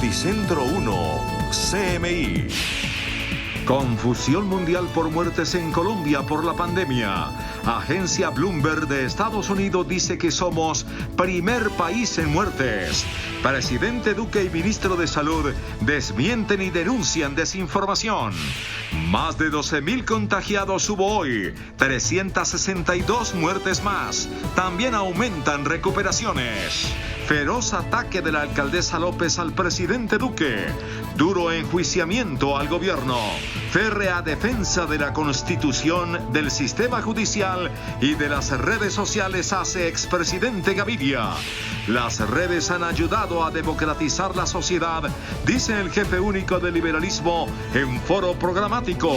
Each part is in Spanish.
Noticentro 1, CMI. Confusión mundial por muertes en Colombia por la pandemia. Agencia Bloomberg de Estados Unidos dice que somos primer país en muertes. Presidente Duque y ministro de Salud desmienten y denuncian desinformación. Más de 12,000 contagiados hubo hoy, 362 muertes más. También aumentan recuperaciones. Feroz ataque de la alcaldesa López al presidente Duque. Duro enjuiciamiento al gobierno. Férrea defensa de la Constitución, del sistema judicial y de las redes sociales hace expresidente Gaviria. Las redes han ayudado a democratizar la sociedad, dice el jefe único del liberalismo en foro programático.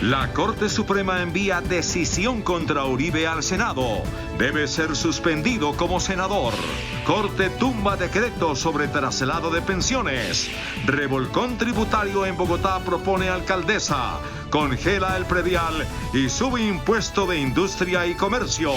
La Corte Suprema envía decisión contra Uribe al Senado. Debe ser suspendido como senador. Corte tumba decreto sobre traslado de pensiones. Revolcón tributario en Bogotá propone alcaldesa. Congela el predial y sube impuesto de industria y comercio.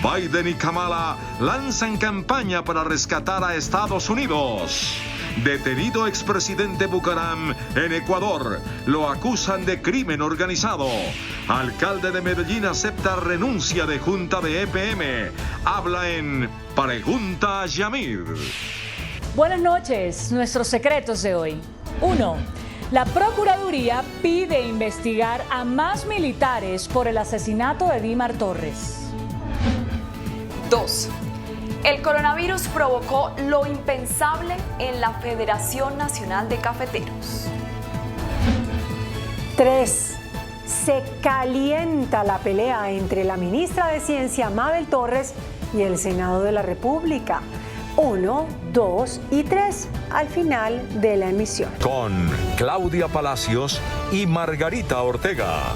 Biden y Kamala lanzan campaña para rescatar a Estados Unidos. Detenido expresidente Bucaram en Ecuador. Lo acusan de crimen organizado. Alcalde de Medellín acepta renuncia de junta de EPM. Habla en Pregunta Yamir. Buenas noches. Nuestros secretos de hoy. 1. La Procuraduría pide investigar a más militares por el asesinato de Dimar Torres. 2. El coronavirus provocó lo impensable en la Federación Nacional de Cafeteros. 3. Se calienta la pelea entre la ministra de Ciencia, Mabel Torres, y el Senado de la República. 1, 2 y 3 al final de la emisión. Con Claudia Palacios y Margarita Ortega.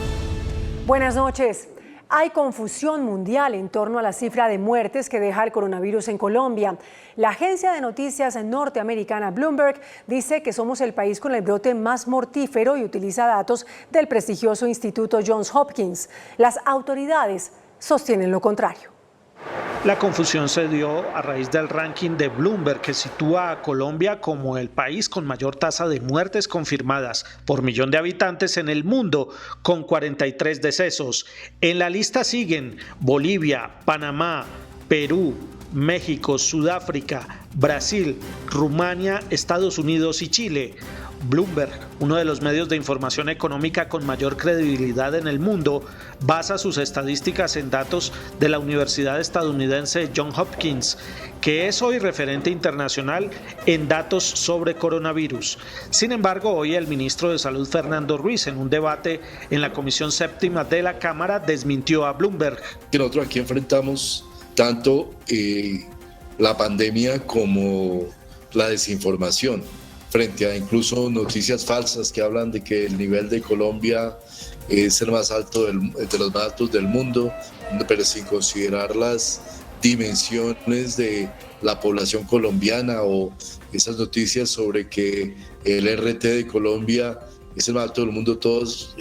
Buenas noches. Hay confusión mundial en torno a la cifra de muertes que deja el coronavirus en Colombia. La agencia de noticias norteamericana Bloomberg dice que somos el país con el brote más mortífero y utiliza datos del prestigioso Instituto Johns Hopkins. Las autoridades sostienen lo contrario. La confusión se dio a raíz del ranking de Bloomberg que sitúa a Colombia como el país con mayor tasa de muertes confirmadas por millón de habitantes en el mundo, con 43 decesos. En la lista siguen Bolivia, Panamá, Perú, México, Sudáfrica, Brasil, Rumania, Estados Unidos y Chile. Bloomberg, uno de los medios de información económica con mayor credibilidad en el mundo, basa sus estadísticas en datos de la Universidad estadounidense Johns Hopkins, que es hoy referente internacional en datos sobre coronavirus. Sin embargo, hoy el ministro de Salud, Fernando Ruiz, en un debate en la Comisión Séptima de la Cámara, desmintió a Bloomberg. Nosotros aquí enfrentamos tanto la pandemia como la desinformación, frente a incluso noticias falsas que hablan de que el nivel de Colombia es el más alto de los más altos del mundo, pero sin considerar las dimensiones de la población colombiana, o esas noticias sobre que el RT de Colombia es el más alto del mundo, todas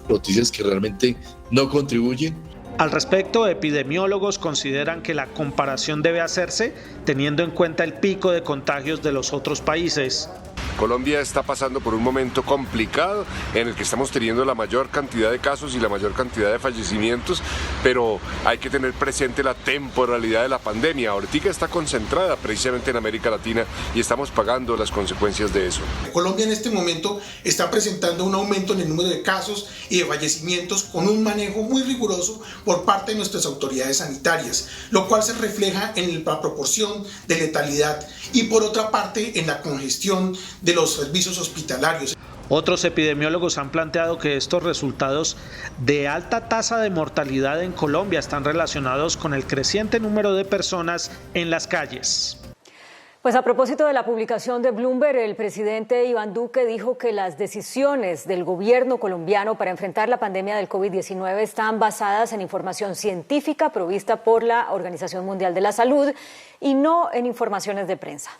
noticias que realmente no contribuyen. Al respecto, epidemiólogos consideran que la comparación debe hacerse teniendo en cuenta el pico de contagios de los otros países. Colombia está pasando por un momento complicado en el que estamos teniendo la mayor cantidad de casos y la mayor cantidad de fallecimientos, pero hay que tener presente la temporalidad de la pandemia. Ahorita está concentrada precisamente en América Latina y estamos pagando las consecuencias de eso. Colombia en este momento está presentando un aumento en el número de casos y de fallecimientos con un manejo muy riguroso por parte de nuestras autoridades sanitarias, lo cual se refleja en la proporción de letalidad y por otra parte en la congestión de los servicios hospitalarios. Otros epidemiólogos han planteado que estos resultados de alta tasa de mortalidad en Colombia están relacionados con el creciente número de personas en las calles. Pues a propósito de la publicación de Bloomberg, el presidente Iván Duque dijo que las decisiones del gobierno colombiano para enfrentar la pandemia del COVID-19 están basadas en información científica provista por la Organización Mundial de la Salud y no en informaciones de prensa.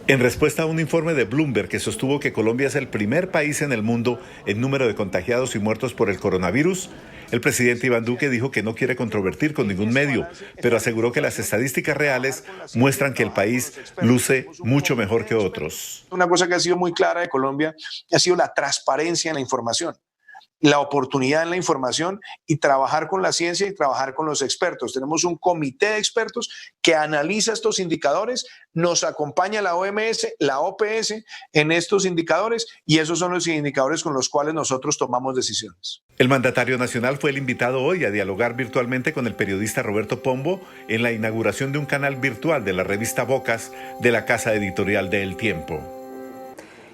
En respuesta a un informe de Bloomberg que sostuvo que Colombia es el primer país en el mundo en número de contagiados y muertos por el coronavirus, El presidente Iván Duque dijo que no quiere controvertir con ningún medio, pero aseguró que las estadísticas reales muestran que el país luce mucho mejor que otros. Una cosa que ha sido muy clara de Colombia ha sido la transparencia en la información, la oportunidad en la información y trabajar con la ciencia y trabajar con los expertos. Tenemos un comité de expertos que analiza estos indicadores, nos acompaña la OMS, la OPS en estos indicadores y esos son los indicadores con los cuales nosotros tomamos decisiones. El mandatario nacional fue el invitado hoy a dialogar virtualmente con el periodista Roberto Pombo en la inauguración de un canal virtual de la revista Bocas de la casa editorial de El Tiempo.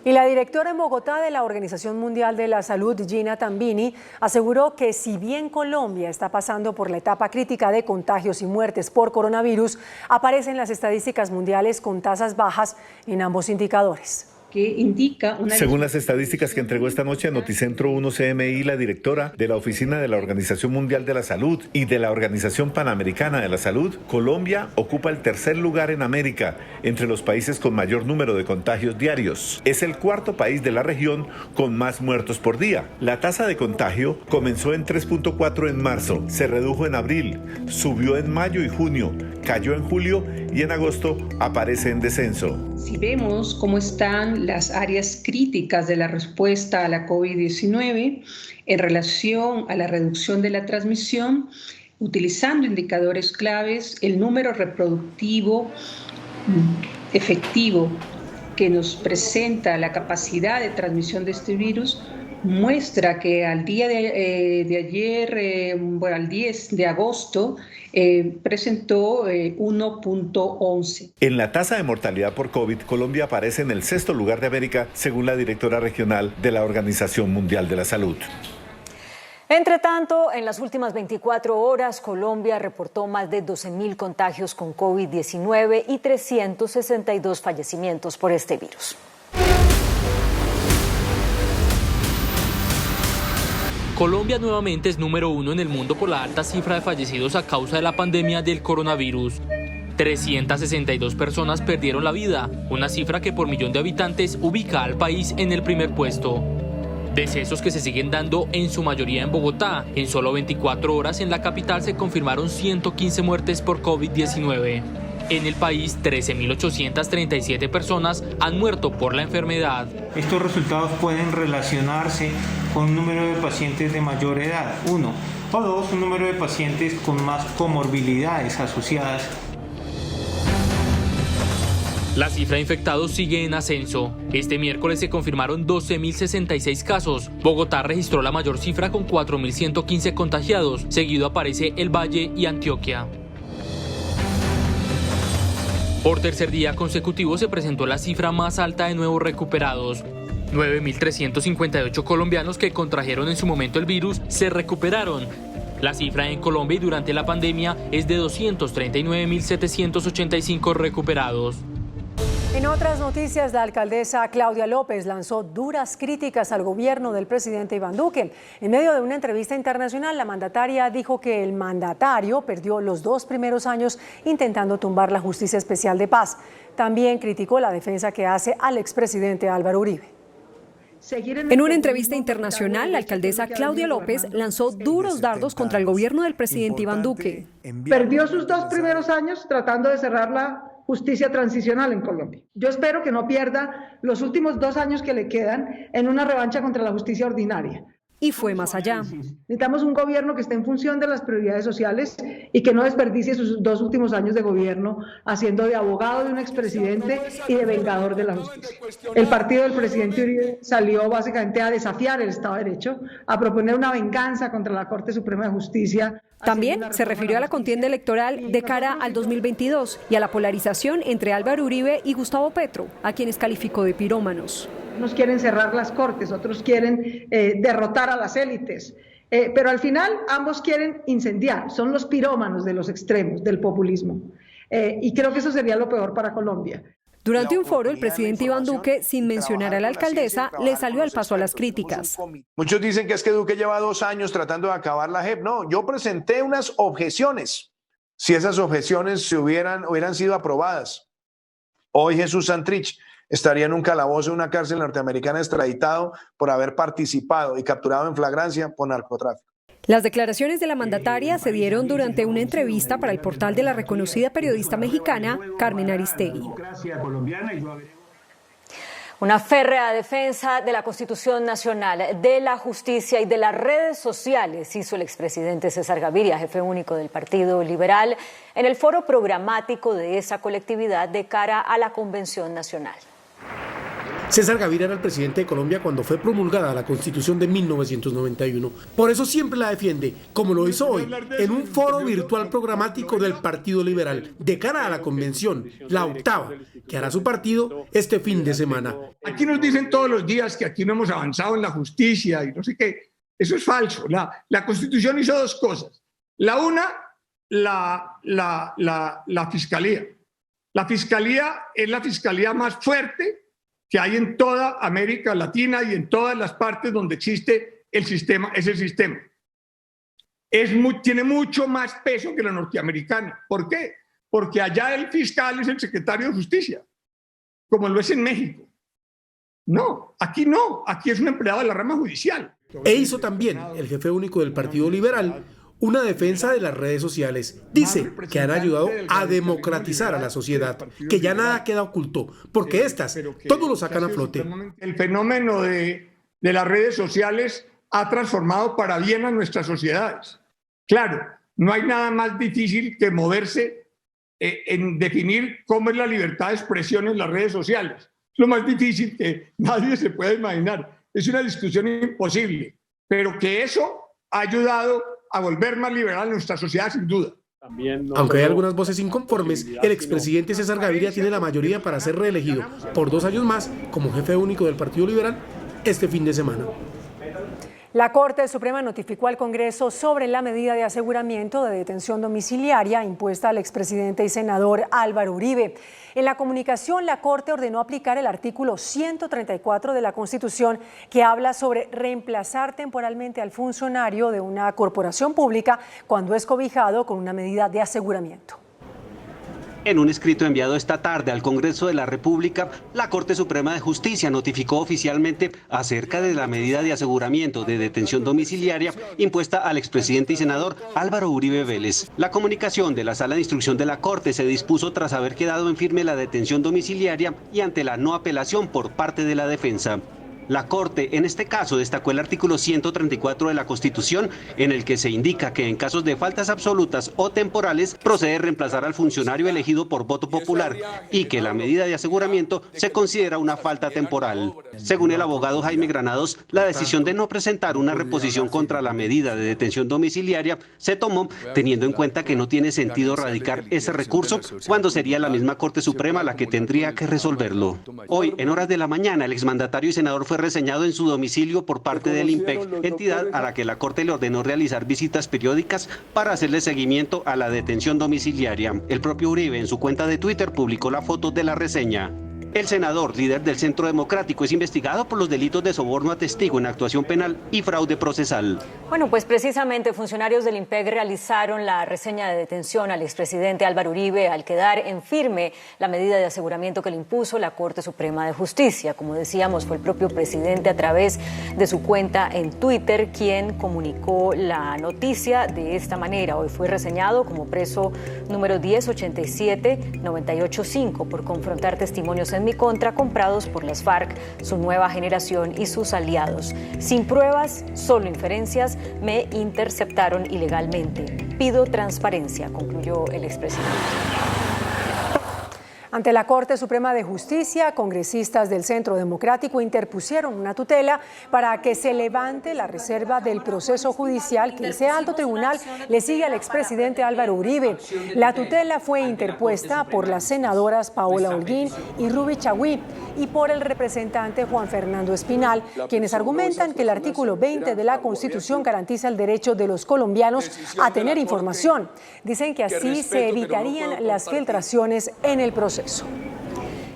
Y la directora en Bogotá de la Organización Mundial de la Salud, Gina Tambini, aseguró que si bien Colombia está pasando por la etapa crítica de contagios y muertes por coronavirus, aparecen las estadísticas mundiales con tasas bajas en ambos indicadores. Que indica una... Según las estadísticas que entregó esta noche a Noticentro 1 CMI, la directora de la Oficina de la Organización Mundial de la Salud y de la Organización Panamericana de la Salud, Colombia ocupa el tercer lugar en América entre los países con mayor número de contagios diarios. Es el cuarto país de la región con más muertos por día. La tasa de contagio comenzó en 3.4 en marzo, se redujo en abril, subió en mayo y junio, cayó en julio y en agosto aparece en descenso. Si vemos cómo están las áreas críticas de la respuesta a la COVID-19 en relación a la reducción de la transmisión, utilizando indicadores claves, el número reproductivo efectivo que nos presenta la capacidad de transmisión de este virus muestra que al día de ayer, al 10 de agosto, presentó 1.11. En la tasa de mortalidad por COVID, Colombia aparece en el sexto lugar de América, según la directora regional de la Organización Mundial de la Salud. Entre tanto, en las últimas 24 horas, Colombia reportó más de 12.000 contagios con COVID-19 y 362 fallecimientos por este virus. Colombia nuevamente es número 1 en el mundo por la alta cifra de fallecidos a causa de la pandemia del coronavirus. 362 personas perdieron la vida, una cifra que por millón de habitantes ubica al país en el primer puesto. Decesos que se siguen dando en su mayoría en Bogotá. En solo 24 horas en la capital se confirmaron 115 muertes por COVID-19. En el país, 13.837 personas han muerto por la enfermedad. Estos resultados pueden relacionarse con un número de pacientes de mayor edad, 1, o 2, un número de pacientes con más comorbilidades asociadas. La cifra de infectados sigue en ascenso. Este miércoles se confirmaron 12.066 casos. Bogotá registró la mayor cifra con 4.115 contagiados. Seguido aparece El Valle y Antioquia. Por tercer día consecutivo se presentó la cifra más alta de nuevos recuperados. 9.358 colombianos que contrajeron en su momento el virus se recuperaron. La cifra en Colombia y durante la pandemia es de 239.785 recuperados. En otras noticias, la alcaldesa Claudia López lanzó duras críticas al gobierno del presidente Iván Duque. En medio de una entrevista internacional, la mandataria dijo que el mandatario perdió los 2 primeros años intentando tumbar la Justicia Especial de Paz. También criticó la defensa que hace al expresidente Álvaro Uribe. En una entrevista internacional, la alcaldesa Claudia López lanzó duros dardos contra el gobierno del presidente Iván Duque. Perdió sus 2 primeros años tratando de cerrar la justicia transicional en Colombia. Yo espero que no pierda los últimos 2 años que le quedan en una revancha contra la justicia ordinaria. Y fue más allá. Necesitamos un gobierno que esté en función de las prioridades sociales y que no desperdicie sus 2 últimos años de gobierno haciendo de abogado de un expresidente y de vengador de la justicia. El partido del presidente Uribe salió básicamente a desafiar el Estado de Derecho, a proponer una venganza contra la Corte Suprema de Justicia. También se refirió a la contienda electoral de cara al 2022 y a la polarización entre Álvaro Uribe y Gustavo Petro, a quienes calificó de pirómanos. Unos quieren cerrar las cortes, otros quieren derrotar a las élites, pero al final ambos quieren incendiar, son los pirómanos de los extremos del populismo, y creo que eso sería lo peor para Colombia. Durante un foro, el presidente Iván Duque, sin mencionar a la alcaldesa, le salió al paso a las críticas. Muchos dicen que es que Duque lleva 2 años tratando de acabar la JEP. No, yo presenté unas objeciones. Si esas objeciones hubieran sido aprobadas, hoy Jesús Santrich estaría en un calabozo, en una cárcel norteamericana, extraditado por haber participado y capturado en flagrancia por narcotráfico. Las declaraciones de la mandataria se dieron durante una entrevista para el portal de la reconocida periodista mexicana Carmen Aristegui. Una férrea defensa de la Constitución Nacional, de la justicia y de las redes sociales hizo el expresidente César Gaviria, jefe único del Partido Liberal, en el foro programático de esa colectividad de cara a la Convención Nacional. César Gaviria era el presidente de Colombia cuando fue promulgada la Constitución de 1991. Por eso siempre la defiende, como lo hizo hoy, en un foro virtual programático del Partido Liberal, de cara a la convención, la octava, que hará su partido este fin de semana. Aquí nos dicen todos los días que aquí no hemos avanzado en la justicia y no sé qué. Eso es falso. La Constitución hizo dos cosas. La una, la Fiscalía. La Fiscalía es la fiscalía más fuerte que hay en toda América Latina y en todas las partes donde existe el sistema, ese sistema. Tiene mucho más peso que la norteamericana. ¿Por qué? Porque allá el fiscal es el secretario de Justicia, como lo es en México. No, aquí es un empleado de la rama judicial. E hizo también el jefe único del Partido Liberal una defensa de las redes sociales. Dice que han ayudado a democratizar a la sociedad, que ya nada queda oculto, porque estas todo lo sacan a flote. El fenómeno de las redes sociales ha transformado para bien a nuestras sociedades. Claro, no hay nada más difícil que moverse en definir cómo es la libertad de expresión en las redes sociales. Es lo más difícil que nadie se puede imaginar. Es una discusión imposible, pero que eso ha ayudado a volver más liberal a nuestra sociedad, sin duda. Aunque hay algunas voces inconformes, el expresidente César Gaviria tiene la mayoría para ser reelegido por 2 años más como jefe único del Partido Liberal este fin de semana. La Corte Suprema notificó al Congreso sobre la medida de aseguramiento de detención domiciliaria impuesta al expresidente y senador Álvaro Uribe. En la comunicación, la Corte ordenó aplicar el artículo 134 de la Constitución, que habla sobre reemplazar temporalmente al funcionario de una corporación pública cuando es cobijado con una medida de aseguramiento. En un escrito enviado esta tarde al Congreso de la República, la Corte Suprema de Justicia notificó oficialmente acerca de la medida de aseguramiento de detención domiciliaria impuesta al expresidente y senador Álvaro Uribe Vélez. La comunicación de la Sala de Instrucción de la Corte se dispuso tras haber quedado en firme la detención domiciliaria y ante la no apelación por parte de la defensa. La Corte, en este caso, destacó el artículo 134 de la Constitución, en el que se indica que en casos de faltas absolutas o temporales procede reemplazar al funcionario elegido por voto popular y que la medida de aseguramiento se considera una falta temporal. Según el abogado Jaime Granados, la decisión de no presentar una reposición contra la medida de detención domiciliaria se tomó teniendo en cuenta que no tiene sentido radicar ese recurso cuando sería la misma Corte Suprema la que tendría que resolverlo. Hoy, en horas de la mañana, el exmandatario y senador fue reseñado en su domicilio por parte del IMPEC, entidad a la que la Corte le ordenó realizar visitas periódicas para hacerle seguimiento a la detención domiciliaria. El propio Uribe, en su cuenta de Twitter, publicó la foto de la reseña. El senador, líder del Centro Democrático, es investigado por los delitos de soborno a testigo en actuación penal y fraude procesal. Bueno, pues precisamente funcionarios del IMPEC realizaron la reseña de detención al expresidente Álvaro Uribe al quedar en firme la medida de aseguramiento que le impuso la Corte Suprema de Justicia. Como decíamos, fue el propio presidente a través de su cuenta en Twitter quien comunicó la noticia de esta manera. Hoy fue reseñado como preso número 1087-985 por confrontar testimonios en mi contra comprados por las FARC, su nueva generación y sus aliados. Sin pruebas, solo inferencias, me interceptaron ilegalmente. Pido transparencia, concluyó el expresidente. Ante la Corte Suprema de Justicia, congresistas del Centro Democrático interpusieron una tutela para que se levante la reserva del proceso judicial que ese alto tribunal le sigue al expresidente Álvaro Uribe. La tutela fue interpuesta por las senadoras Paola Holguín y Ruby Chagüí y por el representante Juan Fernando Espinal, quienes argumentan que el artículo 20 de la Constitución garantiza el derecho de los colombianos a tener información. Dicen que así se evitarían las filtraciones en el proceso.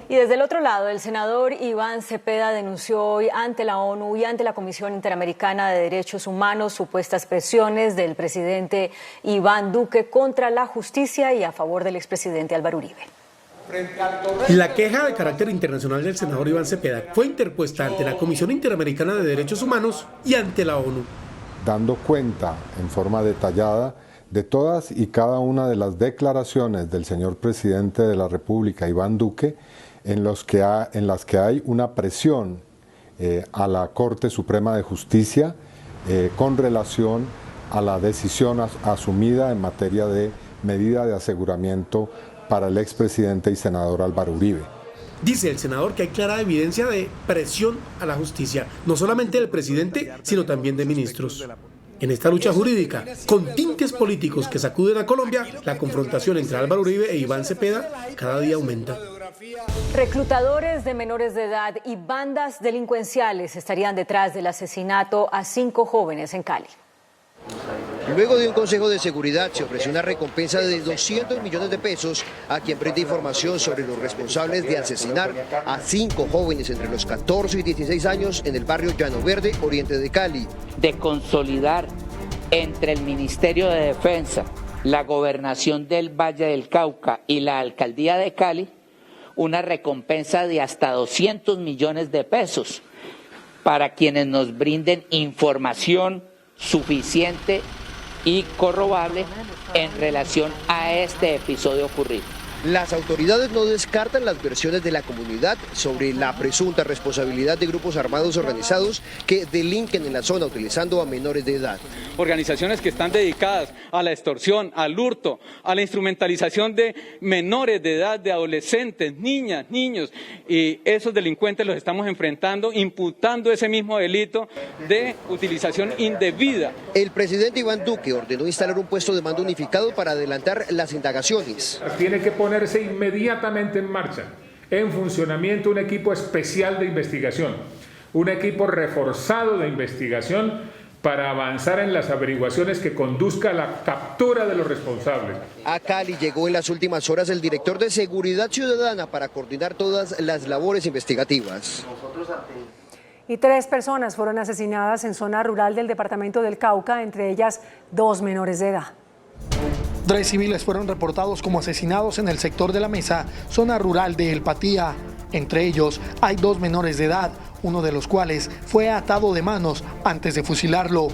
Y desde el otro lado, el senador Iván Cepeda denunció hoy ante la ONU y ante la Comisión Interamericana de Derechos Humanos supuestas presiones del presidente Iván Duque contra la justicia y a favor del expresidente Álvaro Uribe. La queja de carácter internacional del senador Iván Cepeda fue interpuesta ante la Comisión Interamericana de Derechos Humanos y ante la ONU. dando cuenta en forma detallada de todas y cada una de las declaraciones del señor presidente de la República, Iván Duque, en las que hay una presión a la Corte Suprema de Justicia con relación a la decisión asumida en materia de medida de aseguramiento para el expresidente y senador Álvaro Uribe. Dice el senador que hay clara evidencia de presión a la justicia, no solamente del presidente, sino también de ministros. En esta lucha jurídica, con tintes políticos que sacuden a Colombia, la confrontación entre Álvaro Uribe e Iván Cepeda cada día aumenta. Reclutadores de menores de edad y bandas delincuenciales estarían detrás del asesinato a 5 jóvenes en Cali. Luego de un consejo de seguridad se ofreció una recompensa de 200 millones de pesos a quien preste información sobre los responsables de asesinar a 5 jóvenes entre los 14 y 16 años en el barrio Llano Verde, oriente de Cali. De consolidar entre el Ministerio de Defensa, la Gobernación del Valle del Cauca y la Alcaldía de Cali, una recompensa de hasta 200 millones de pesos para quienes nos brinden información suficiente y corroborable en relación a este episodio ocurrido. Las autoridades no descartan las versiones de la comunidad sobre la presunta responsabilidad de grupos armados organizados que delinquen en la zona utilizando a menores de edad. Organizaciones que están dedicadas a la extorsión, al hurto, a la instrumentalización de menores de edad, de adolescentes, niñas, niños, y esos delincuentes los estamos enfrentando, imputando ese mismo delito de utilización indebida. El presidente Iván Duque ordenó instalar un puesto de mando unificado para adelantar las indagaciones. Tiene que ponerse inmediatamente en marcha, en funcionamiento, un equipo especial de investigación, un equipo reforzado de investigación para avanzar en las averiguaciones que conduzca a la captura de los responsables. A Cali llegó en las últimas horas el director de Seguridad Ciudadana para coordinar todas las labores investigativas. Y 3 personas fueron asesinadas en zona rural del departamento del Cauca, entre ellas 2 menores de edad. 3 civiles fueron reportados como asesinados en el sector de La Mesa, zona rural de El Patía. Entre ellos hay 2 menores de edad, uno de los cuales fue atado de manos antes de fusilarlo.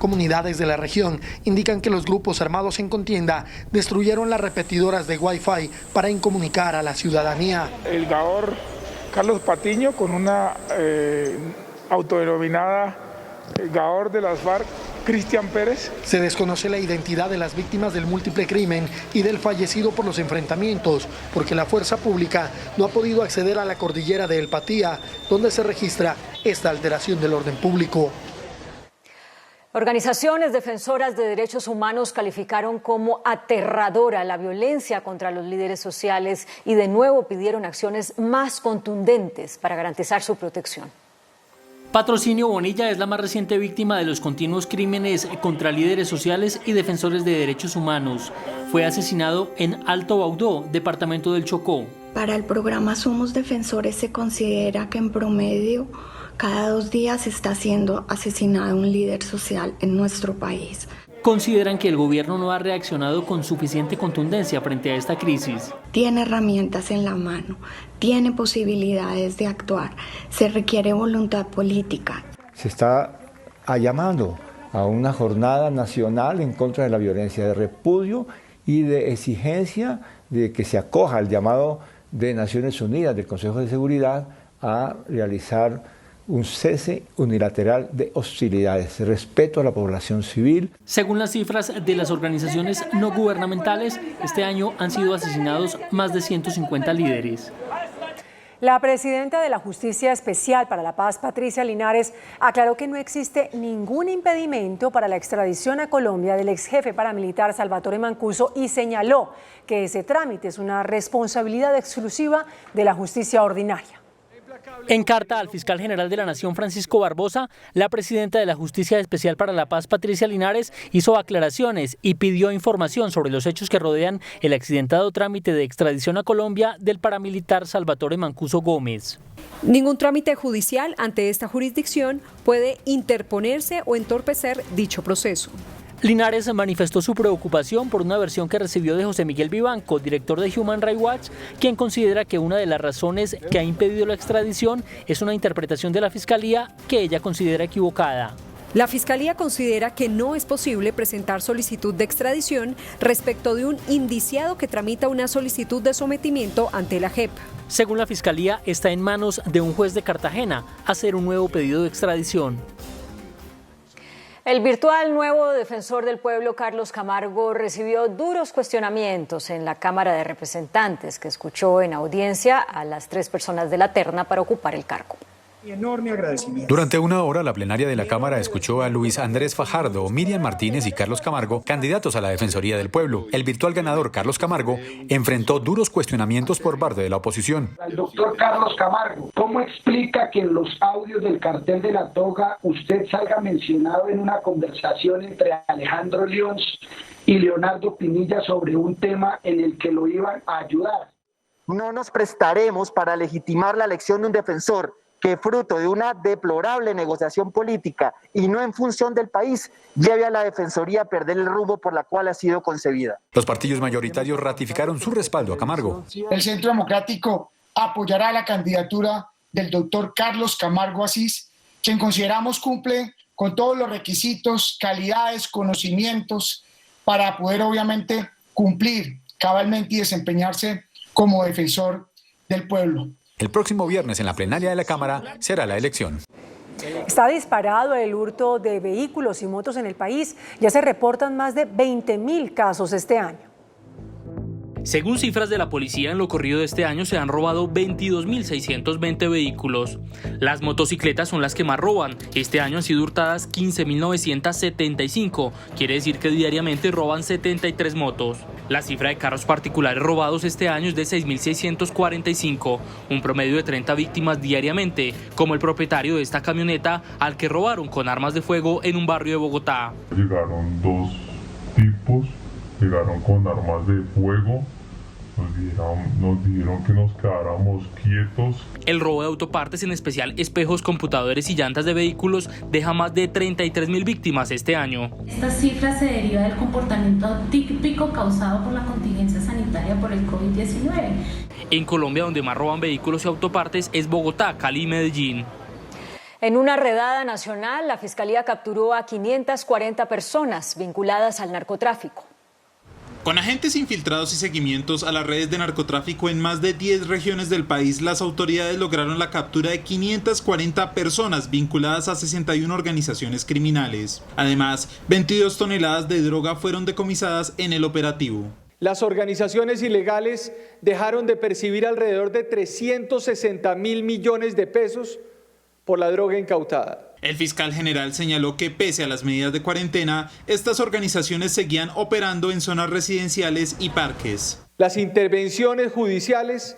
Comunidades de la región indican que los grupos armados en contienda destruyeron las repetidoras de Wi-Fi para incomunicar a la ciudadanía. El gaor Carlos Patiño, con una autodenominada gaor de las FARC, Cristian Pérez. Se desconoce la identidad de las víctimas del múltiple crimen y del fallecido por los enfrentamientos, porque la fuerza pública no ha podido acceder a la cordillera de El Patía, donde se registra esta alteración del orden público. Organizaciones defensoras de derechos humanos calificaron como aterradora la violencia contra los líderes sociales y de nuevo pidieron acciones más contundentes para garantizar su protección. Patrocinio Bonilla es la más reciente víctima de los continuos crímenes contra líderes sociales y defensores de derechos humanos. Fue asesinado en Alto Baudó, departamento del Chocó. Para el programa Somos Defensores se considera que en promedio cada 2 días está siendo asesinado un líder social en nuestro país. Consideran que el gobierno no ha reaccionado con suficiente contundencia frente a esta crisis. Tiene herramientas en la mano, tiene posibilidades de actuar, se requiere voluntad política. Se está llamando a una jornada nacional en contra de la violencia, de repudio y de exigencia de que se acoja al llamado de Naciones Unidas, del Consejo de Seguridad, a realizar un cese unilateral de hostilidades, respeto a la población civil. Según las cifras de las organizaciones no gubernamentales, este año han sido asesinados más de 150 líderes. La presidenta de la Justicia Especial para la Paz, Patricia Linares, aclaró que no existe ningún impedimento para la extradición a Colombia del ex jefe paramilitar Salvatore Mancuso y señaló que ese trámite es una responsabilidad exclusiva de la justicia ordinaria. En carta al fiscal general de la Nación, Francisco Barbosa, la presidenta de la Justicia Especial para la Paz, Patricia Linares, hizo aclaraciones y pidió información sobre los hechos que rodean el accidentado trámite de extradición a Colombia del paramilitar Salvatore Mancuso Gómez. Ningún trámite judicial ante esta jurisdicción puede interponerse o entorpecer dicho proceso. Linares manifestó su preocupación por una versión que recibió de José Miguel Vivanco, director de Human Rights Watch, quien considera que una de las razones que ha impedido la extradición es una interpretación de la Fiscalía que ella considera equivocada. La Fiscalía considera que no es posible presentar solicitud de extradición respecto de un indiciado que tramita una solicitud de sometimiento ante la JEP. Según la Fiscalía, está en manos de un juez de Cartagena hacer un nuevo pedido de extradición. El virtual nuevo defensor del pueblo, Carlos Camargo, recibió duros cuestionamientos en la Cámara de Representantes, que escuchó en audiencia a las 3 personas de la terna para ocupar el cargo. Enorme agradecimiento. Durante una hora, la plenaria de la Cámara escuchó a Luis Andrés Fajardo, Miriam Martínez y Carlos Camargo, candidatos a la Defensoría del Pueblo. El virtual ganador, Carlos Camargo, enfrentó duros cuestionamientos por parte de la oposición. Al doctor Carlos Camargo, ¿cómo explica que en los audios del cartel de la toga usted salga mencionado en una conversación entre Alejandro León y Leonardo Pinilla sobre un tema en el que lo iban a ayudar? No nos prestaremos para legitimar la elección de un defensor que, fruto de una deplorable negociación política y no en función del país, lleve a la Defensoría a perder el rumbo por la cual ha sido concebida. Los partidos mayoritarios ratificaron su respaldo a Camargo. El Centro Democrático apoyará la candidatura del doctor Carlos Camargo Asís, quien consideramos cumple con todos los requisitos, calidades, conocimientos para poder obviamente cumplir cabalmente y desempeñarse como defensor del pueblo. El próximo viernes en la plenaria de la Cámara será la elección. Está disparado el hurto de vehículos y motos en el país. Ya se reportan más de 20.000 casos este año. Según cifras de la policía, en lo corrido de este año se han robado 22.620 vehículos. Las motocicletas son las que más roban. Este año han sido hurtadas 15.975. Quiere decir que diariamente roban 73 motos. La cifra de carros particulares robados este año es de 6.645, un promedio de 30 víctimas diariamente, como el propietario de esta camioneta al que robaron con armas de fuego en un barrio de Bogotá. Llegaron 2 tipos, llegaron con armas de fuego, nos dijeron que nos quedáramos quietos. El robo de autopartes, en especial espejos, computadores y llantas de vehículos, deja más de 33.000 víctimas este año. Esta cifra se deriva del comportamiento típico causado por la contingencia sanitaria por el COVID-19. En Colombia, donde más roban vehículos y autopartes es Bogotá, Cali y Medellín. En una redada nacional, la Fiscalía capturó a 540 personas vinculadas al narcotráfico. Con agentes infiltrados y seguimientos a las redes de narcotráfico en más de 10 regiones del país, las autoridades lograron la captura de 540 personas vinculadas a 61 organizaciones criminales. Además, 22 toneladas de droga fueron decomisadas en el operativo. Las organizaciones ilegales dejaron de percibir alrededor de 360.000 millones de pesos por la droga incautada. El fiscal general señaló que pese a las medidas de cuarentena, estas organizaciones seguían operando en zonas residenciales y parques. Las intervenciones judiciales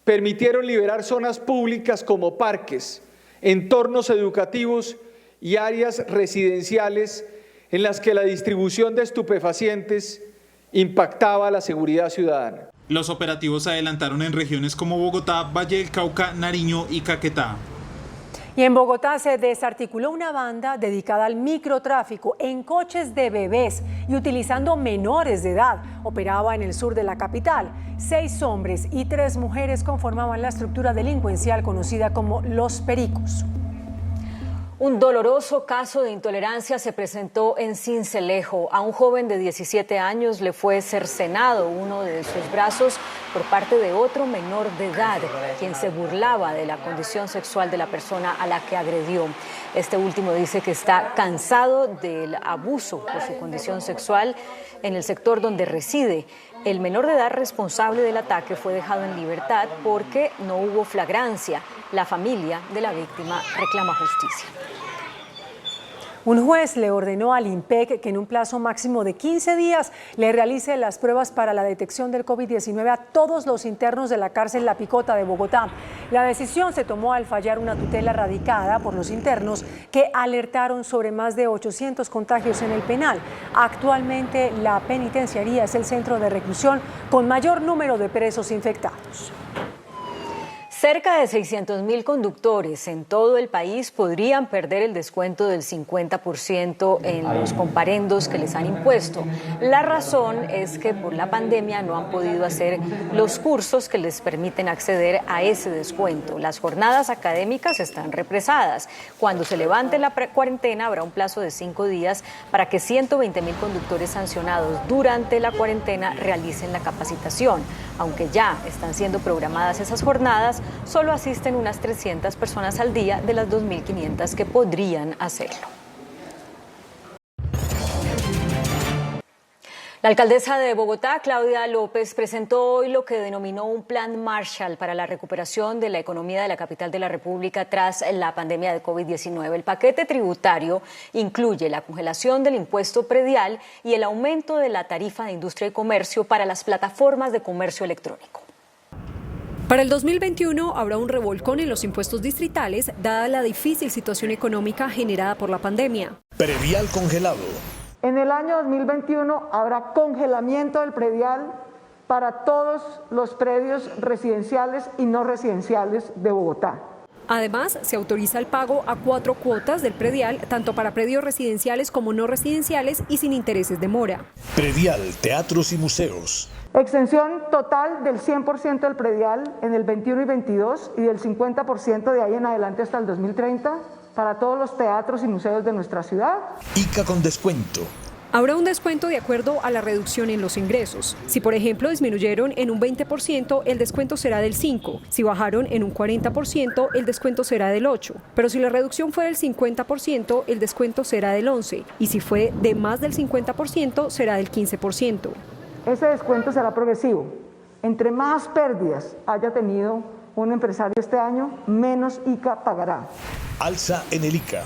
permitieron liberar zonas públicas como parques, entornos educativos y áreas residenciales en las que la distribución de estupefacientes impactaba la seguridad ciudadana. Los operativos se adelantaron en regiones como Bogotá, Valle del Cauca, Nariño y Caquetá. Y en Bogotá se desarticuló una banda dedicada al microtráfico en coches de bebés y utilizando menores de edad. Operaba en el sur de la capital. 6 hombres y 3 mujeres conformaban la estructura delincuencial conocida como Los Pericos. Un doloroso caso de intolerancia se presentó en Sincelejo. A un joven de 17 años le fue cercenado uno de sus brazos por parte de otro menor de edad, quien se burlaba de la condición sexual de la persona a la que agredió. Este último dice que está cansado del abuso por su condición sexual en el sector donde reside. El menor de edad responsable del ataque fue dejado en libertad porque no hubo flagrancia. La familia de la víctima reclama justicia. Un juez le ordenó al INPEC que en un plazo máximo de 15 días le realice las pruebas para la detección del COVID-19 a todos los internos de la cárcel La Picota de Bogotá. La decisión se tomó al fallar una tutela radicada por los internos que alertaron sobre más de 800 contagios en el penal. Actualmente la penitenciaría es el centro de reclusión con mayor número de presos infectados. Cerca de 600.000 conductores en todo el país podrían perder el descuento del 50% en los comparendos que les han impuesto. La razón es que por la pandemia no han podido hacer los cursos que les permiten acceder a ese descuento. Las jornadas académicas están represadas. Cuando se levante la cuarentena habrá un plazo de 5 días para que 120.000 conductores sancionados durante la cuarentena realicen la capacitación. Aunque ya están siendo programadas esas jornadas, solo asisten unas 300 personas al día de las 2.500 que podrían hacerlo. La alcaldesa de Bogotá, Claudia López, presentó hoy lo que denominó un plan Marshall para la recuperación de la economía de la capital de la República tras la pandemia de COVID-19. El paquete tributario incluye la congelación del impuesto predial y el aumento de la tarifa de industria y comercio para las plataformas de comercio electrónico. Para el 2021 habrá un revolcón en los impuestos distritales, dada la difícil situación económica generada por la pandemia. Predial congelado. En el año 2021 habrá congelamiento del predial para todos los predios residenciales y no residenciales de Bogotá. Además, se autoriza el pago a 4 cuotas del predial, tanto para predios residenciales como no residenciales y sin intereses de mora. Predial, teatros y museos. Extensión total del 100% del predial en el 21 y 22 y del 50% de ahí en adelante hasta el 2030 para todos los teatros y museos de nuestra ciudad. ICA con descuento. Habrá un descuento de acuerdo a la reducción en los ingresos. Si, por ejemplo, disminuyeron en un 20%, el descuento será del 5%. Si bajaron en un 40%, el descuento será del 8%. Pero si la reducción fue del 50%, el descuento será del 11%. Y si fue de más del 50%, será del 15%. Ese descuento será progresivo. Entre más pérdidas haya tenido un empresario este año, menos ICA pagará. Alza en el ICA.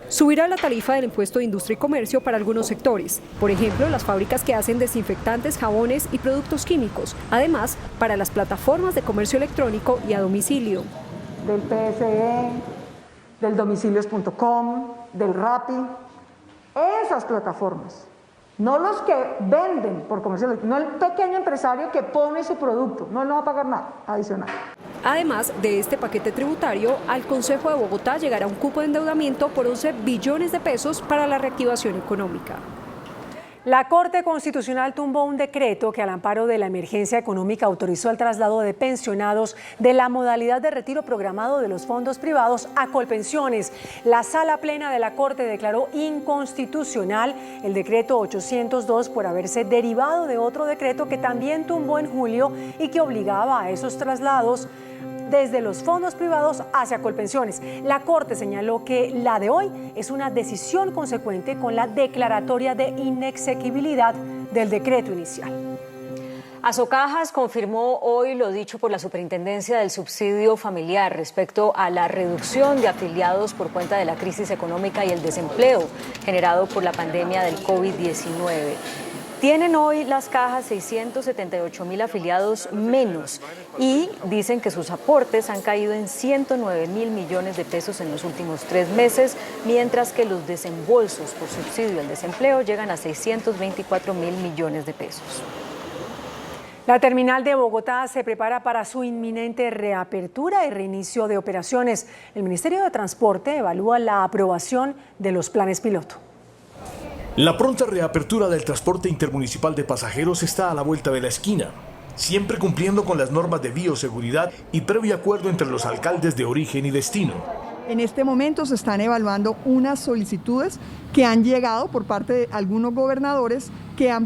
Subirá la tarifa del impuesto de industria y comercio para algunos sectores, por ejemplo, las fábricas que hacen desinfectantes, jabones y productos químicos. Además, para las plataformas de comercio electrónico y a domicilio. Del PSE, del domicilios.com, del Rappi, esas plataformas. No los que venden por comercio electrónico, no el pequeño empresario que pone su producto, no va a pagar nada adicional. Además de este paquete tributario, al Consejo de Bogotá llegará un cupo de endeudamiento por 11 billones de pesos para la reactivación económica. La Corte Constitucional tumbó un decreto que al amparo de la emergencia económica autorizó el traslado de pensionados de la modalidad de retiro programado de los fondos privados a Colpensiones. La Sala Plena de la Corte declaró inconstitucional el decreto 802 por haberse derivado de otro decreto que también tumbó en julio y que obligaba a esos traslados desde los fondos privados hacia Colpensiones. La Corte señaló que la de hoy es una decisión consecuente con la declaratoria de inexequibilidad del decreto inicial. Azocajas confirmó hoy lo dicho por la Superintendencia del Subsidio Familiar respecto a la reducción de afiliados por cuenta de la crisis económica y el desempleo generado por la pandemia del COVID-19. Tienen hoy las cajas 678.000 afiliados menos y dicen que sus aportes han caído en 109.000 millones de pesos en los últimos 3 meses, mientras que los desembolsos por subsidio al desempleo llegan a 624.000 millones de pesos. La terminal de Bogotá se prepara para su inminente reapertura y reinicio de operaciones. El Ministerio de Transporte evalúa la aprobación de los planes piloto. La pronta reapertura del transporte intermunicipal de pasajeros está a la vuelta de la esquina, siempre cumpliendo con las normas de bioseguridad y previo acuerdo entre los alcaldes de origen y destino. En este momento se están evaluando unas solicitudes que han llegado por parte de algunos gobernadores que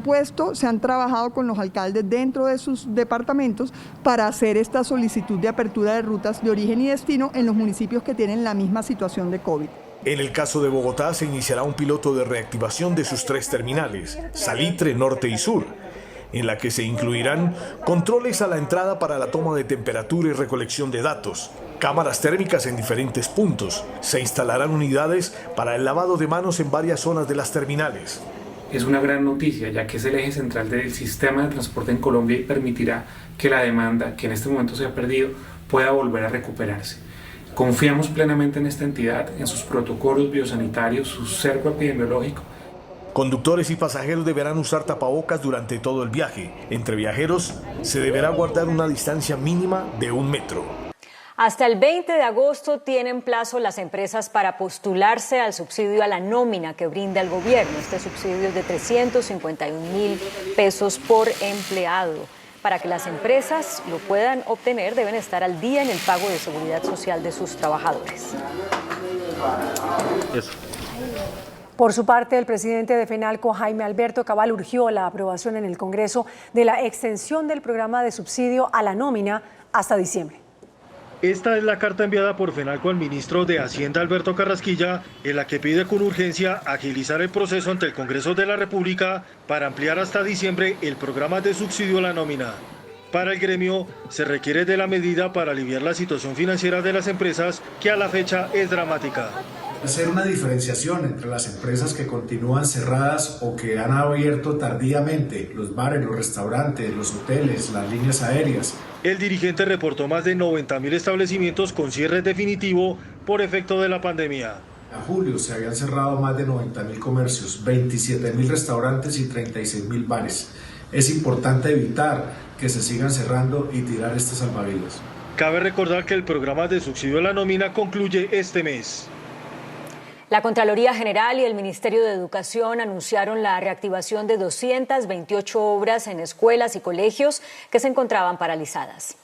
se han trabajado con los alcaldes dentro de sus departamentos para hacer esta solicitud de apertura de rutas de origen y destino en los municipios que tienen la misma situación de COVID. En el caso de Bogotá se iniciará un piloto de reactivación de sus 3 terminales, Salitre, Norte y Sur, en la que se incluirán controles a la entrada para la toma de temperatura y recolección de datos, cámaras térmicas en diferentes puntos, se instalarán unidades para el lavado de manos en varias zonas de las terminales. Es una gran noticia, ya que es el eje central del sistema de transporte en Colombia y permitirá que la demanda, que en este momento se ha perdido, pueda volver a recuperarse. Confiamos plenamente en esta entidad, en sus protocolos biosanitarios, su cerco epidemiológico. Conductores y pasajeros deberán usar tapabocas durante todo el viaje. Entre viajeros se deberá guardar una distancia mínima de 1 metro. Hasta el 20 de agosto tienen plazo las empresas para postularse al subsidio a la nómina que brinda el gobierno. Este subsidio es de 351.000 pesos por empleado. Para que las empresas lo puedan obtener, deben estar al día en el pago de seguridad social de sus trabajadores. Por su parte, el presidente de FENALCO, Jaime Alberto Cabal, urgió la aprobación en el Congreso de la extensión del programa de subsidio a la nómina hasta diciembre. Esta es la carta enviada por FENALCO al ministro de Hacienda, Alberto Carrasquilla, en la que pide con urgencia agilizar el proceso ante el Congreso de la República para ampliar hasta diciembre el programa de subsidio a la nómina. Para el gremio, se requiere de la medida para aliviar la situación financiera de las empresas, que a la fecha es dramática. Hacer una diferenciación entre las empresas que continúan cerradas o que han abierto tardíamente, los bares, los restaurantes, los hoteles, las líneas aéreas. El dirigente reportó más de 90.000 establecimientos con cierre definitivo por efecto de la pandemia. A julio se habían cerrado más de 90.000 comercios, 27.000 restaurantes y 36.000 bares. Es importante evitar que se sigan cerrando y tirar estas salvavidas. Cabe recordar que el programa de subsidio a la nómina concluye este mes. La Contraloría General y el Ministerio de Educación anunciaron la reactivación de 228 obras en escuelas y colegios que se encontraban paralizadas.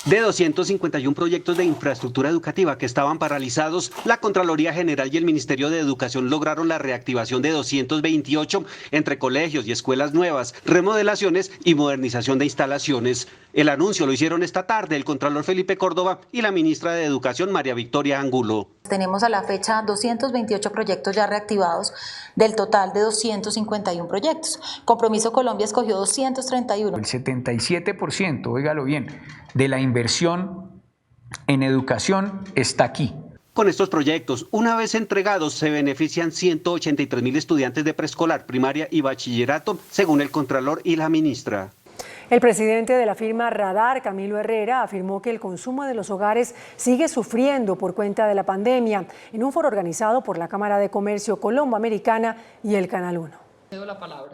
De 251 proyectos de infraestructura educativa que estaban paralizados, la Contraloría General y el Ministerio de Educación lograron la reactivación de 228 entre colegios y escuelas nuevas, remodelaciones y modernización de instalaciones. El anuncio lo hicieron esta tarde el Contralor Felipe Córdoba y la Ministra de Educación María Victoria Angulo. Tenemos a la fecha 228 proyectos ya reactivados del total de 251 proyectos. Compromiso Colombia escogió 231. El 77%, óigalo bien, de la inversión en educación está aquí. Con estos proyectos, una vez entregados, se benefician 183.000 estudiantes de preescolar, primaria y bachillerato, según el Contralor y la Ministra. El presidente de la firma Radar, Camilo Herrera, afirmó que el consumo de los hogares sigue sufriendo por cuenta de la pandemia en un foro organizado por la Cámara de Comercio Colombo-Americana y el Canal 1.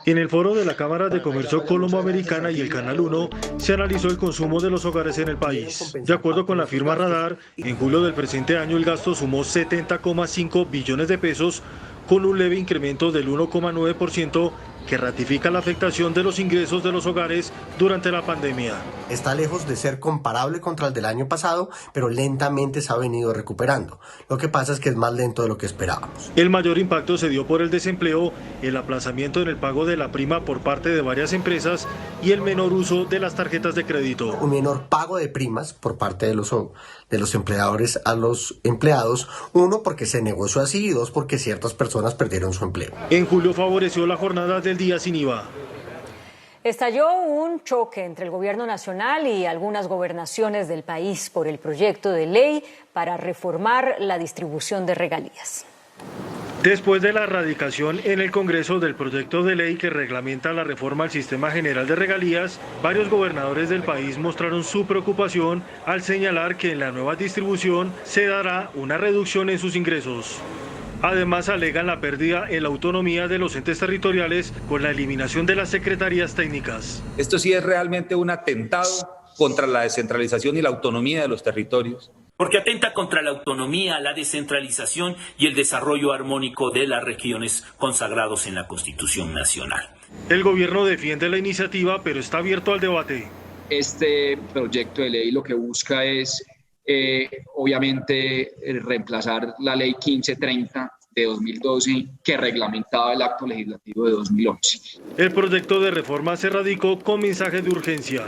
En el foro de la Cámara de Comercio Colombo-Americana y el Canal 1 se analizó el consumo de los hogares en el país. De acuerdo con la firma Radar, en julio del presente año el gasto sumó 70,5 billones de pesos, con un leve incremento del 1,9% que ratifica la afectación de los ingresos de los hogares durante la pandemia. Está lejos de ser comparable contra el del año pasado, pero lentamente se ha venido recuperando. Lo que pasa es que es más lento de lo que esperábamos. El mayor impacto se dio por el desempleo, el aplazamiento en el pago de la prima por parte de varias empresas y el menor uso de las tarjetas de crédito. Un menor pago de primas por parte de los empleadores a los empleados, uno porque se negoció así y dos porque ciertas personas perdieron su empleo. En julio favoreció la jornada del día sin IVA. Estalló un choque entre el gobierno nacional y algunas gobernaciones del país por el proyecto de ley para reformar la distribución de regalías. Después de la radicación en el Congreso del proyecto de ley que reglamenta la reforma al sistema general de regalías, varios gobernadores del país mostraron su preocupación al señalar que en la nueva distribución se dará una reducción en sus ingresos. Además, alegan la pérdida en la autonomía de los entes territoriales con la eliminación de las secretarías técnicas. Esto sí es realmente un atentado contra la descentralización y la autonomía de los territorios. Porque atenta contra la autonomía, la descentralización y el desarrollo armónico de las regiones consagrados en la Constitución Nacional. El gobierno defiende la iniciativa, pero está abierto al debate. Este proyecto de ley lo que busca es, obviamente, reemplazar la ley 1530 de 2012 que reglamentaba el acto legislativo de 2011. El proyecto de reforma se radicó con mensaje de urgencia.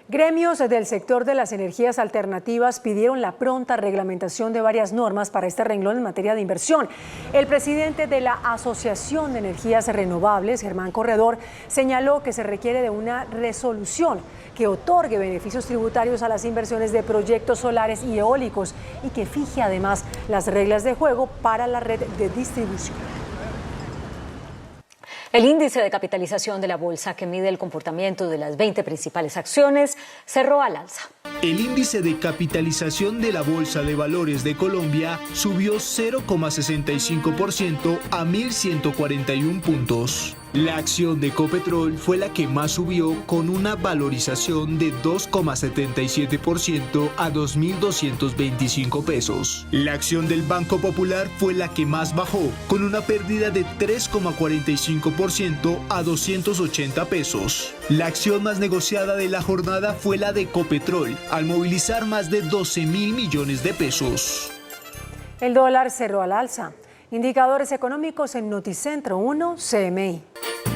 Gremios del sector de las energías alternativas pidieron la pronta reglamentación de varias normas para este renglón en materia de inversión. El presidente de la Asociación de Energías Renovables, Germán Corredor, señaló que se requiere de una resolución que otorgue beneficios tributarios a las inversiones de proyectos solares y eólicos y que fije además las reglas de juego para la red de distribución. El índice de capitalización de la bolsa, que mide el comportamiento de las 20 principales acciones, cerró al alza. El índice de capitalización de la Bolsa de Valores de Colombia subió 0,65% a 1.141 puntos. La acción de Ecopetrol fue la que más subió con una valorización de 2,77% a 2.225 pesos. La acción del Banco Popular fue la que más bajó con una pérdida de 3,45% a 280 pesos. La acción más negociada de la jornada fue la de Ecopetrol, al movilizar más de 12.000 millones de pesos. El dólar cerró al alza. Indicadores económicos en Noticentro 1 CMI.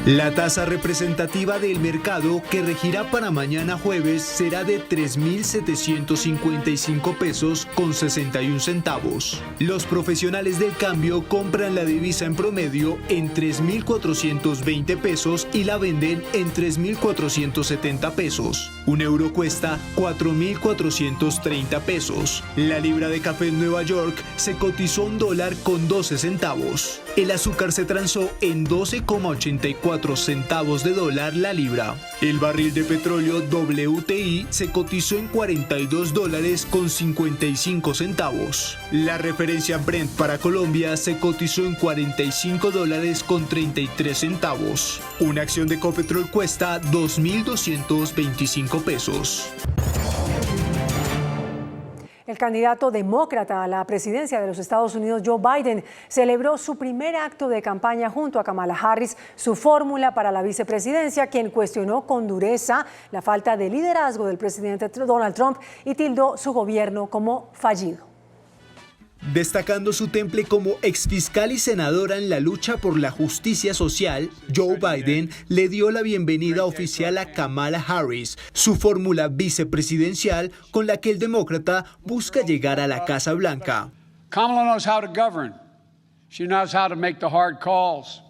La tasa representativa del mercado que regirá para mañana jueves será de 3.755 pesos con 61 centavos. Los profesionales del cambio compran la divisa en promedio en 3.420 pesos y la venden en 3.470 pesos. Un euro cuesta 4.430 pesos. La libra de café en Nueva York se cotizó $1 con 12 centavos. El azúcar se transó en 12,84 centavos de dólar la libra. El barril de petróleo WTI se cotizó en $42 con 55 centavos. La referencia Brent para Colombia se cotizó en $45 con 33 centavos. Una acción de Ecopetrol cuesta 2.225 pesos. El candidato demócrata a la presidencia de los Estados Unidos, Joe Biden, celebró su primer acto de campaña junto a Kamala Harris, su fórmula para la vicepresidencia, quien cuestionó con dureza la falta de liderazgo del presidente Donald Trump y tildó su gobierno como fallido. Destacando su temple como exfiscal y senadora en la lucha por la justicia social, Joe Biden le dio la bienvenida oficial a Kamala Harris, su fórmula vicepresidencial con la que el demócrata busca llegar a la Casa Blanca. Kamala knows how to govern. She knows how to make the hard calls.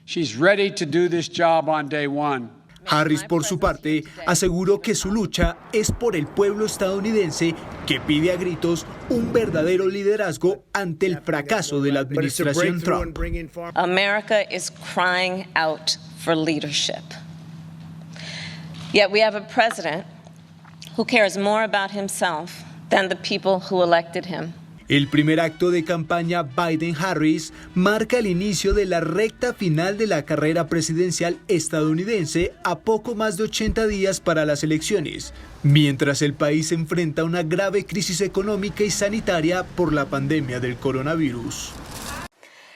She's ready to do this job on day one. Harris, por su parte, aseguró que su lucha es por el pueblo estadounidense que pide a gritos un verdadero liderazgo ante el fracaso de la administración Trump. America is crying out for leadership. Yet we have a president who cares more about himself than the people who elected him. El primer acto de campaña Biden-Harris marca el inicio de la recta final de la carrera presidencial estadounidense a poco más de 80 días para las elecciones, mientras el país enfrenta una grave crisis económica y sanitaria por la pandemia del coronavirus.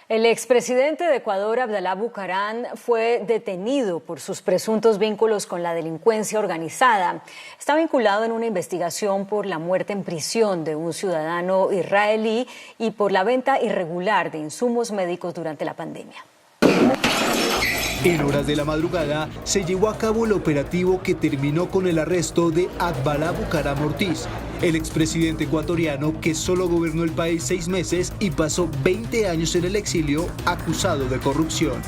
El expresidente de Ecuador, Abdalá Bucaram, fue detenido por sus presuntos vínculos con la delincuencia organizada. Está vinculado en una investigación por la muerte en prisión de un ciudadano israelí y por la venta irregular de insumos médicos durante la pandemia. En horas de la madrugada se llevó a cabo el operativo que terminó con el arresto de Abdalá Bucaram Ortiz, el expresidente ecuatoriano que solo gobernó el país 6 meses y pasó 20 años en el exilio acusado de corrupción.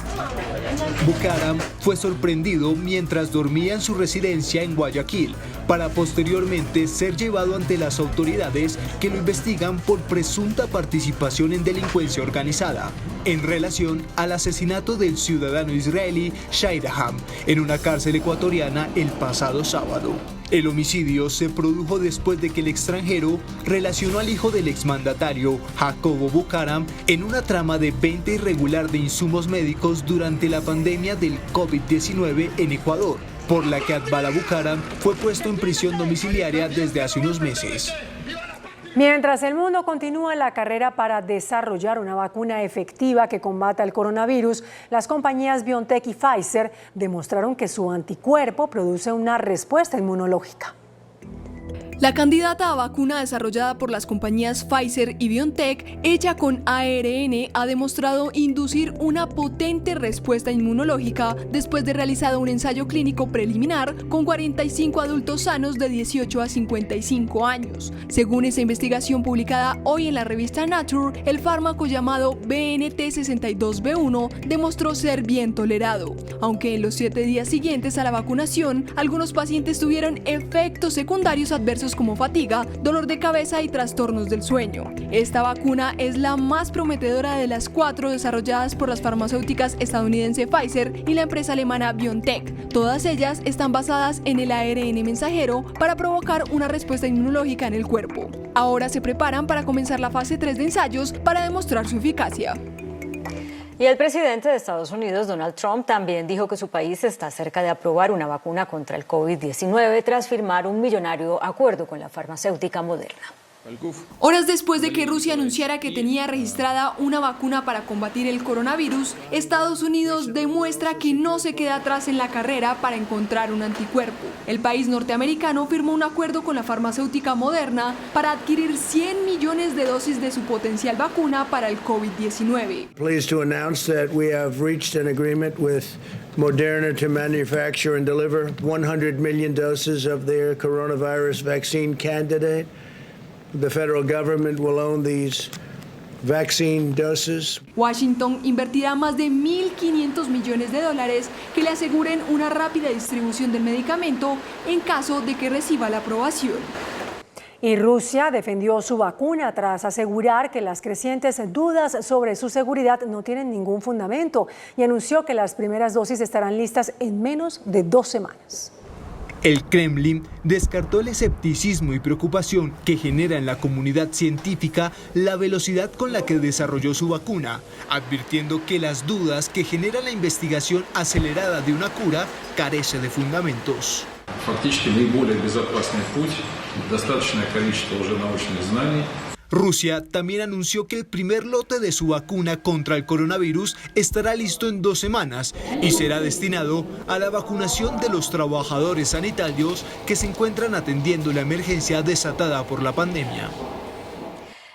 Bucaram fue sorprendido mientras dormía en su residencia en Guayaquil, para posteriormente ser llevado ante las autoridades que lo investigan por presunta participación en delincuencia organizada, en relación al asesinato del ciudadano israelí Shairaham en una cárcel ecuatoriana el pasado sábado. El homicidio se produjo después de que el extranjero relacionó al hijo del exmandatario, Jacobo Bucaram, en una trama de venta irregular de insumos médicos durante la pandemia del COVID-19 en Ecuador, por la que Abdalá Bucaram fue puesto en prisión domiciliaria desde hace unos meses. Mientras el mundo continúa la carrera para desarrollar una vacuna efectiva que combata el coronavirus, las compañías BioNTech y Pfizer demostraron que su anticuerpo produce una respuesta inmunológica. La candidata a vacuna desarrollada por las compañías Pfizer y BioNTech, hecha con ARN, ha demostrado inducir una potente respuesta inmunológica después de realizado un ensayo clínico preliminar con 45 adultos sanos de 18 a 55 años. Según esa investigación publicada hoy en la revista Nature, el fármaco llamado BNT62B1 demostró ser bien tolerado, aunque en los 7 días siguientes a la vacunación, algunos pacientes tuvieron efectos secundarios adversos como fatiga, dolor de cabeza y trastornos del sueño. Esta vacuna es la más prometedora de las 4 desarrolladas por las farmacéuticas estadounidense Pfizer y la empresa alemana BioNTech. Todas ellas están basadas en el ARN mensajero para provocar una respuesta inmunológica en el cuerpo. Ahora se preparan para comenzar la fase 3 de ensayos para demostrar su eficacia. Y el presidente de Estados Unidos, Donald Trump, también dijo que su país está cerca de aprobar una vacuna contra el COVID-19 tras firmar un millonario acuerdo con la farmacéutica Moderna. Horas después de que Rusia anunciara que tenía registrada una vacuna para combatir el coronavirus, Estados Unidos demuestra que no se queda atrás en la carrera para encontrar un anticuerpo. El país norteamericano firmó un acuerdo con la farmacéutica Moderna para adquirir 100 millones de dosis de su potencial vacuna para el COVID-19. Pleased to announce that we have reached an agreement with Moderna to manufacture and deliver 100 million doses of their coronavirus vaccine candidate. The federal government will own these vaccine doses. Washington invertirá más de 1.500 millones de dólares que le aseguren una rápida distribución del medicamento en caso de que reciba la aprobación. Y Rusia defendió su vacuna tras asegurar que las crecientes dudas sobre su seguridad no tienen ningún fundamento y anunció que las primeras dosis estarán listas en menos de 2 semanas. El Kremlin descartó el escepticismo y preocupación que genera en la comunidad científica la velocidad con la que desarrolló su vacuna, advirtiendo que las dudas que genera la investigación acelerada de una cura carece de fundamentos. Rusia también anunció que el primer lote de su vacuna contra el coronavirus estará listo en 2 semanas y será destinado a la vacunación de los trabajadores sanitarios que se encuentran atendiendo la emergencia desatada por la pandemia.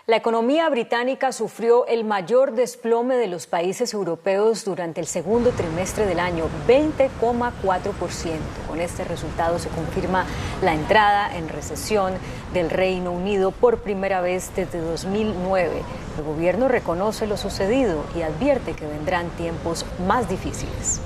La economía británica sufrió el mayor desplome de los países europeos durante el segundo trimestre del año, 20,4%. Con este resultado se confirma la entrada en recesión del Reino Unido por primera vez desde 2009. El gobierno reconoce lo sucedido y advierte que vendrán tiempos más difíciles.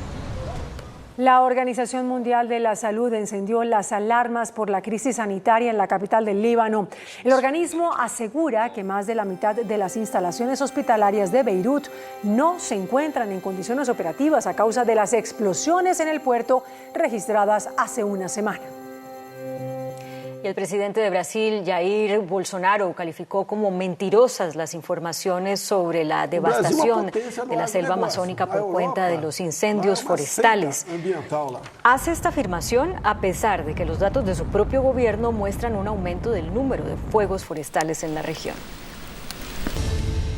La Organización Mundial de la Salud encendió las alarmas por la crisis sanitaria en la capital del Líbano. El organismo asegura que más de la mitad de las instalaciones hospitalarias de Beirut no se encuentran en condiciones operativas a causa de las explosiones en el puerto registradas hace una semana. Y el presidente de Brasil, Jair Bolsonaro, calificó como mentirosas las informaciones sobre la devastación de la selva amazónica por cuenta de los incendios forestales. Hace esta afirmación a pesar de que los datos de su propio gobierno muestran un aumento del número de fuegos forestales en la región.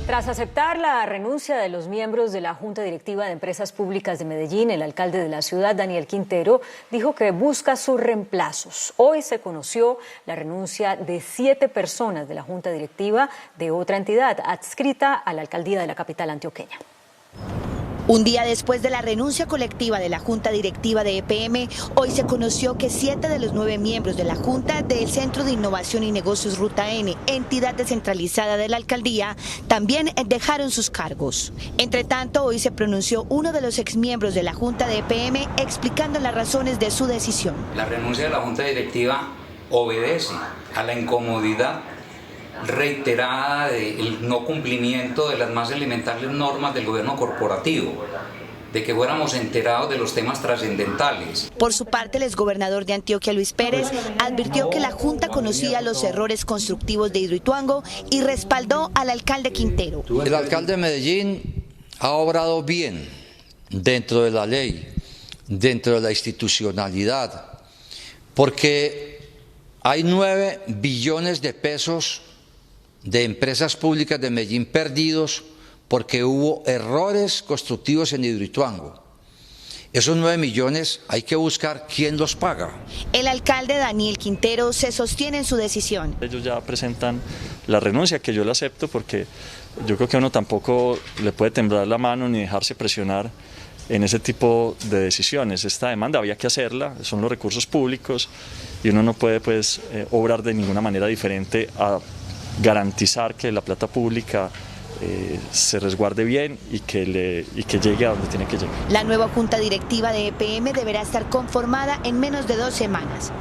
Tras aceptar la renuncia de los miembros de la Junta Directiva de Empresas Públicas de Medellín, el alcalde de la ciudad, Daniel Quintero, dijo que busca sus reemplazos. Hoy se conoció la renuncia de 7 personas de la Junta Directiva de otra entidad adscrita a la alcaldía de la capital antioqueña. Un día después de la renuncia colectiva de la Junta Directiva de EPM, hoy se conoció que 7 de los 9 miembros de la Junta del Centro de Innovación y Negocios Ruta N, entidad descentralizada de la alcaldía, también dejaron sus cargos. Entre tanto, hoy se pronunció uno de los exmiembros de la Junta de EPM explicando las razones de su decisión. La renuncia de la Junta Directiva obedece a la incomodidad reiterada del no cumplimiento de las más elementales normas del gobierno corporativo, de que fuéramos enterados de los temas trascendentales. Por su parte, el exgobernador de Antioquia, Luis Pérez, advirtió que la Junta conocía los errores constructivos de Hidroituango y respaldó al alcalde Quintero. El alcalde de Medellín ha obrado bien dentro de la ley, dentro de la institucionalidad, porque hay 9 billones de pesos de empresas públicas de Medellín perdidos porque hubo errores constructivos en Hidroituango. Esos 9 millones hay que buscar quién los paga. El alcalde Daniel Quintero se sostiene en su decisión. Ellos ya presentan la renuncia, que yo la acepto porque yo creo que a uno tampoco le puede temblar la mano ni dejarse presionar en ese tipo de decisiones. Esta demanda había que hacerla, son los recursos públicos y uno no puede obrar de ninguna manera diferente a garantizar que la plata pública se resguarde bien y que llegue a donde tiene que llegar. La nueva Junta Directiva de EPM deberá estar conformada en menos de 2 semanas.